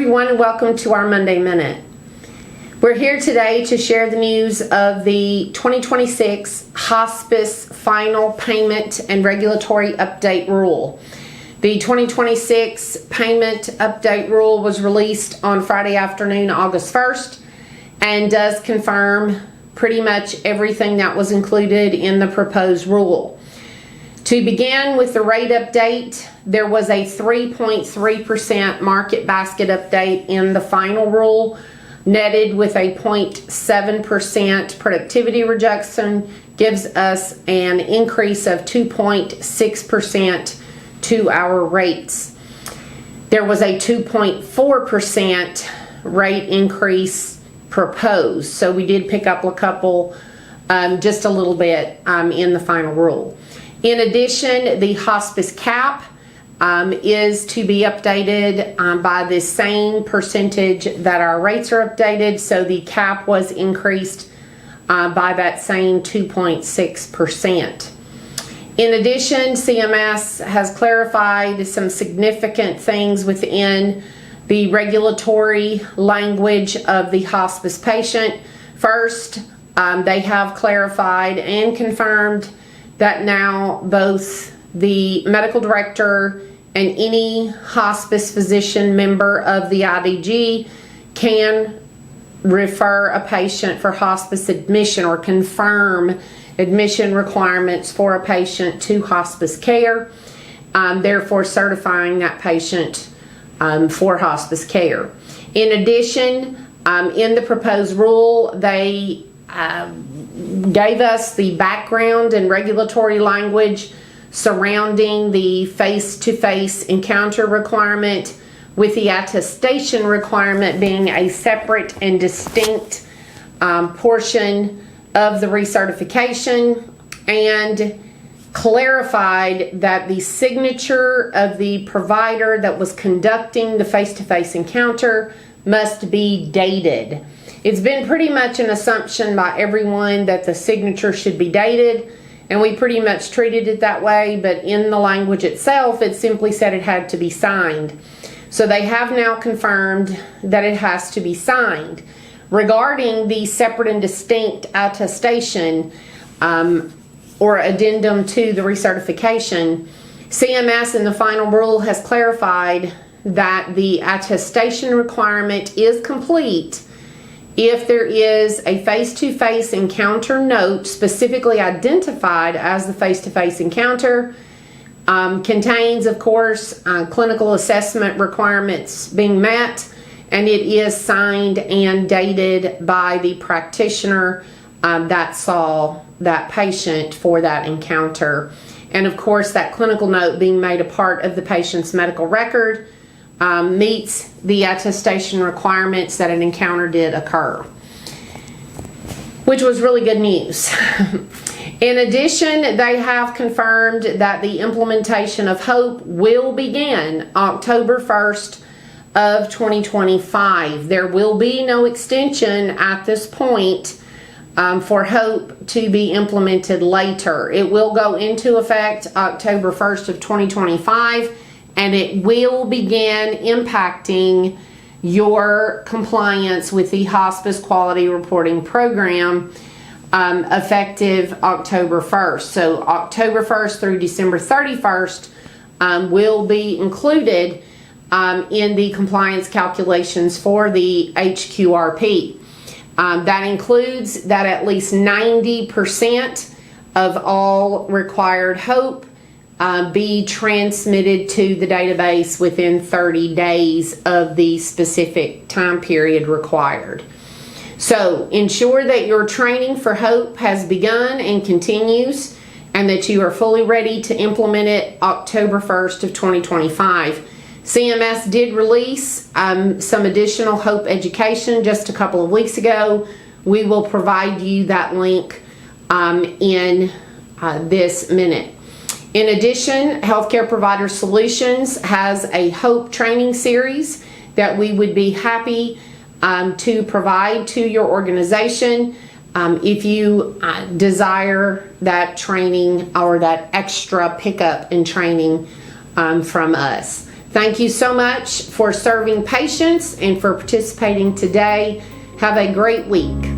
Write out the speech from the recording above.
everyone, and welcome to our Monday Minute. We're here today to share the news of the 2026 Hospice Final Payment and Regulatory Update Rule. The 2026 Payment Update Rule was released on Friday afternoon, August 1st, and does confirm pretty much everything that was included in the proposed rule. To begin with the rate update, there was a 3.3% market basket update in the final rule, netted with a 0.7% productivity reduction, gives us an increase of 2.6% to our rates. There was a 2.4% rate increase proposed, so we did pick up a couple, just a little bit in the final rule. In addition, the hospice cap is to be updated by the same percentage that our rates are updated. So the cap was increased by that same 2.6%. In addition, CMS has clarified some significant things within the regulatory language of the hospice patient. First, they have clarified and confirmed that now both the medical director and any hospice physician member of the IDG can refer a patient for hospice admission or confirm admission requirements for a patient to hospice care, therefore certifying that patient for hospice care. In addition, in the proposed rule, they gave us the background and regulatory language surrounding the face-to-face encounter requirement, with the attestation requirement being a separate and distinct portion of the recertification, and clarified that the signature of the provider that was conducting the face-to-face encounter must be dated. It's been pretty much an assumption by everyone that the signature should be dated, and we pretty much treated it that way, but in the language itself, it simply said it had to be signed. So they have now confirmed that it has to be signed. Regarding the separate and distinct attestation or addendum to the recertification, CMS in the final rule has clarified that the attestation requirement is complete if there is a face-to-face encounter note specifically identified as the face-to-face encounter, contains, of course, clinical assessment requirements being met, and it is signed and dated by the practitioner that saw that patient for that encounter. And of course, that clinical note being made a part of the patient's medical record meets the attestation requirements that an encounter did occur, which was really good news. In addition, they have confirmed that the implementation of HOPE will begin October 1st of 2025. There will be no extension at this point for HOPE to be implemented later. It will go into effect October 1st of 2025, and it will begin impacting your compliance with the Hospice Quality Reporting Program effective October 1st. So October 1st through December 31st will be included in the compliance calculations for the HQRP. That includes that at least 90% of all required HOPE be transmitted to the database within 30 days of the specific time period required. So ensure that your training for HOPE has begun and continues, and that you are fully ready to implement it October 1st of 2025. CMS did release some additional HOPE education just a couple of weeks ago. We will provide you that link in this minute. In addition, Healthcare Provider Solutions has a HOPE training series that we would be happy to provide to your organization if you desire that training or that extra pickup and training from us. Thank you so much for serving patients and for participating today. Have a great week.